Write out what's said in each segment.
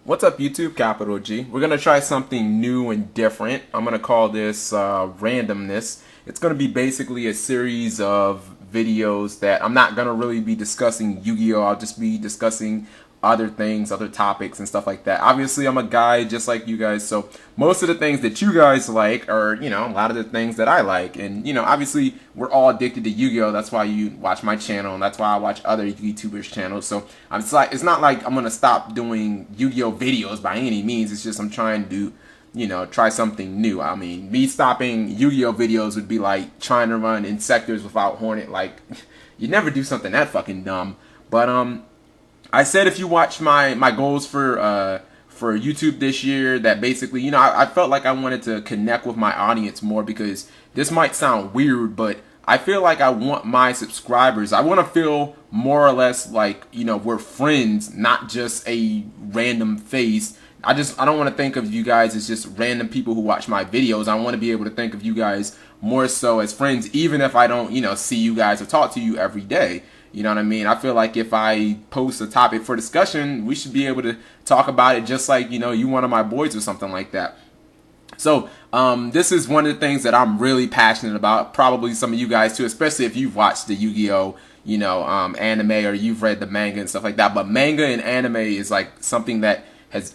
What's up, YouTube? Capital G. We're gonna try something new and different. I'm gonna call this Randomness. It's gonna be basically a series of videos that I'm not gonna really be discussing Yu-Gi-Oh! I'll just be discussing other things, other topics and stuff like that. Obviously, I'm a guy just like you guys, so most of the things that you guys like are, a lot of the things that I like. And, obviously, we're all addicted to Yu-Gi-Oh! That's why you watch my channel, and that's why I watch other YouTubers' channels. So, it's not like I'm going to stop doing Yu-Gi-Oh! Videos by any means. It's just I'm trying to try something new. I mean, me stopping Yu-Gi-Oh! Videos would be like trying to run Insectors without Hornet. Like, you never do something that fucking dumb. But, I said if you watch my goals for YouTube this year, that basically, I felt like I wanted to connect with my audience more, because this might sound weird, but I feel like I want my subscribers, I want to feel more or less like, we're friends, not just a random face. I don't want to think of you guys as just random people who watch my videos. I want to be able to think of you guys more so as friends, even if I don't, see you guys or talk to you every day. You know what I mean? I feel like if I post a topic for discussion, we should be able to talk about it just like, you one of my boys or something like that. So, this is one of the things that I'm really passionate about. Probably some of you guys too, especially if you've watched the Yu-Gi-Oh! Anime, or you've read the manga and stuff like that. But manga and anime is like something that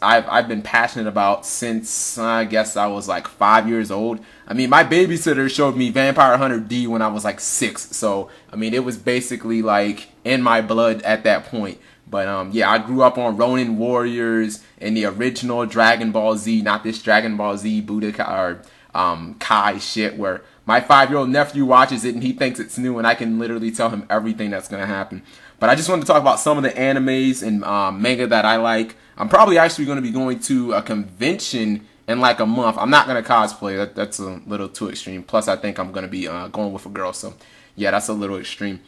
I've been passionate about since I guess I was like 5 years old. I mean, my babysitter showed me Vampire Hunter D when I was like 6. So, I mean, it was basically like in my blood at that point. But yeah, I grew up on Ronin Warriors and the original Dragon Ball Z, not this Dragon Ball Z Budokai or Kai shit, where my 5-year-old nephew watches it and he thinks it's new, and I can literally tell him everything that's going to happen. But I just wanted to talk about some of the animes and manga that I like. I'm probably actually going to be going to a convention in like a month. I'm not going to cosplay. That's a little too extreme. Plus, I think I'm going to be going with a girl. So, yeah, that's a little extreme.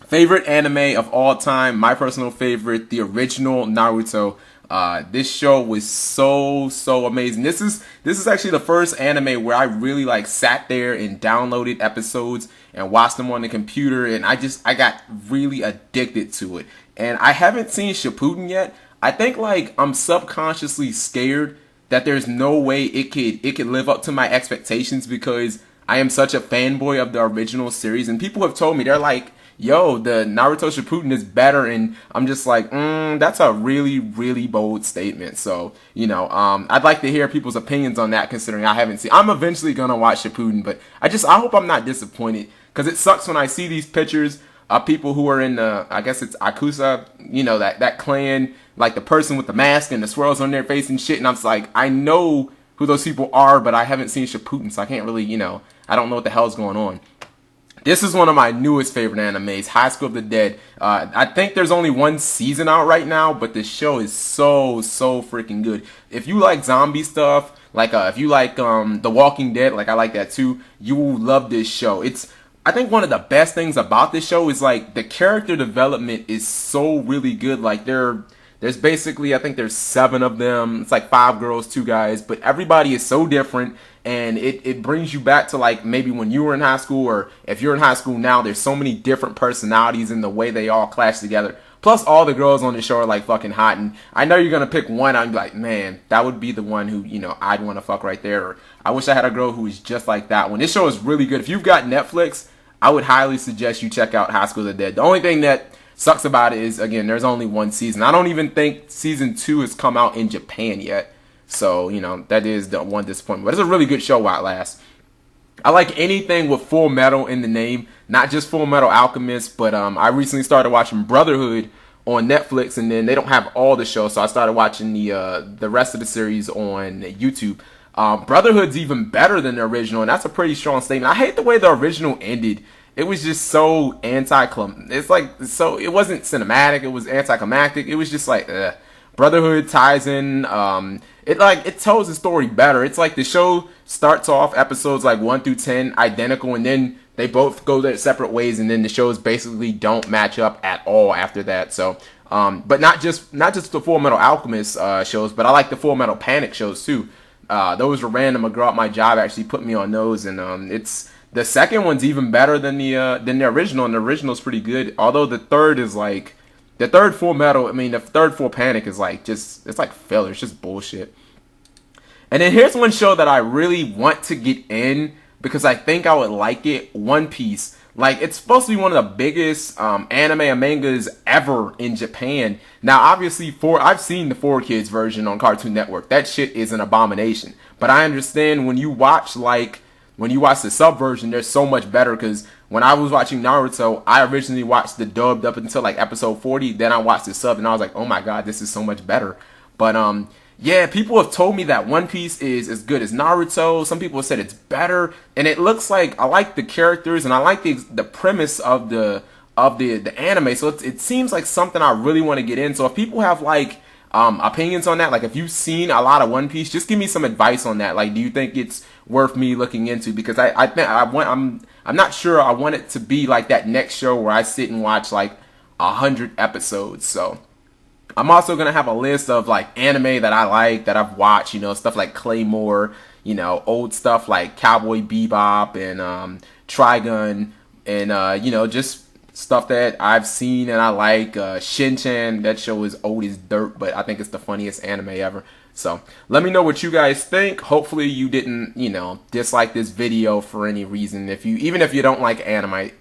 Favorite anime of all time, my personal favorite, the original Naruto. This show was so amazing. This is actually the first anime where I really like sat there and downloaded episodes and watched them on the computer, and I got really addicted to it. And I haven't seen Shippuden yet. I think like I'm subconsciously scared that there's no way it could live up to my expectations, because I am such a fanboy of the original series, and people have told me, they're like, yo, the Naruto Shippuden is better, and I'm just like, that's a really bold statement. So, I'd like to hear people's opinions on that, considering I haven't seen. I'm eventually gonna watch Shippuden, but I hope I'm not disappointed, because it sucks when I see these pictures of people who are in the, I guess it's Akusa, that clan, like the person with the mask and the swirls on their face and shit, and I'm just like, I know who those people are, but I haven't seen Shippuden, so I can't really, I don't know what the hell's going on. This is one of my newest favorite animes, High School of the Dead. I think there's only one season out right now, but the show is so freaking good. If you like zombie stuff, like if you like The Walking Dead, like I like that too, you will love this show. I think one of the best things about this show is like the character development is so really good. Like there's basically, I think there's 7 of them. It's like 5 girls, 2 guys, but everybody is so different. And it brings you back to like maybe when you were in high school, or if you're in high school now, there's so many different personalities in the way they all clash together. Plus all the girls on the show are like fucking hot. And I know you're going to pick one. I'm like, man, that would be the one who, I'd want to fuck right there. Or I wish I had a girl who was just like that one. This show is really good. If you've got Netflix, I would highly suggest you check out High School of the Dead. The only thing that sucks about it is, again, there's only one season. I don't even think season 2 has come out in Japan yet. So, that is the one disappointment. But it's a really good show while it lasts. I like anything with Full Metal in the name. Not just Full Metal Alchemist, but I recently started watching Brotherhood on Netflix, and then they don't have all the shows, so I started watching the rest of the series on YouTube. Brotherhood's even better than the original, and that's a pretty strong statement. I hate the way the original ended. It was just so it's like, so it wasn't cinematic, it was anticlimactic. It was just like, Brotherhood ties in, it tells the story better. It's like the show starts off episodes like 1 through 10 identical, and then they both go their separate ways, and then the shows basically don't match up at all after that. So, but not just the Full Metal Alchemist shows, but I like the Full Metal Panic shows too. Those were random. A girl at my job actually put me on those, and it's the second one's even better than the original, and the original's pretty good. Although the third is like, The third Full Metal, I mean, the third Full Panic is like just, it's like filler. It's just bullshit. And then here's one show that I really want to get in because I think I would like it. One Piece. Like, it's supposed to be one of the biggest anime and mangas ever in Japan. Now, obviously, I've seen the 4Kids version on Cartoon Network. That shit is an abomination. But I understand when you watch the sub version, they're so much better. Because when I was watching Naruto, I originally watched the dubbed up until like episode 40. Then I watched the sub and I was like, oh my god, this is so much better. But yeah, people have told me that One Piece is as good as Naruto. Some people have said it's better, and it looks like I like the characters and I like the premise of the anime. So it seems like something I really want to get in. So if people have like opinions on that, like if you've seen a lot of One Piece, just give me some advice on that. Like, do you think it's worth me looking into? Because I'm not sure I want it to be like that next show where I sit and watch like 100 episodes. So I'm also going to have a list of like anime that I like, that I've watched, you know, stuff like Claymore, you know, old stuff like Cowboy Beebop and Trigun and, you know, just stuff that I've seen and I like. Shin, that show is old as dirt, but I think it's the funniest anime ever. So let me know what you guys think. Hopefully you didn't, you know, dislike this video for any reason. Even if you don't like anime,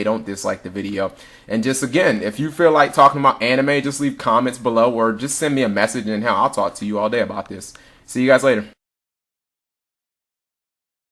don't dislike the video. And just again, if you feel like talking about anime, just leave comments below or just send me a message and hell, I'll talk to you all day about this. See you guys later.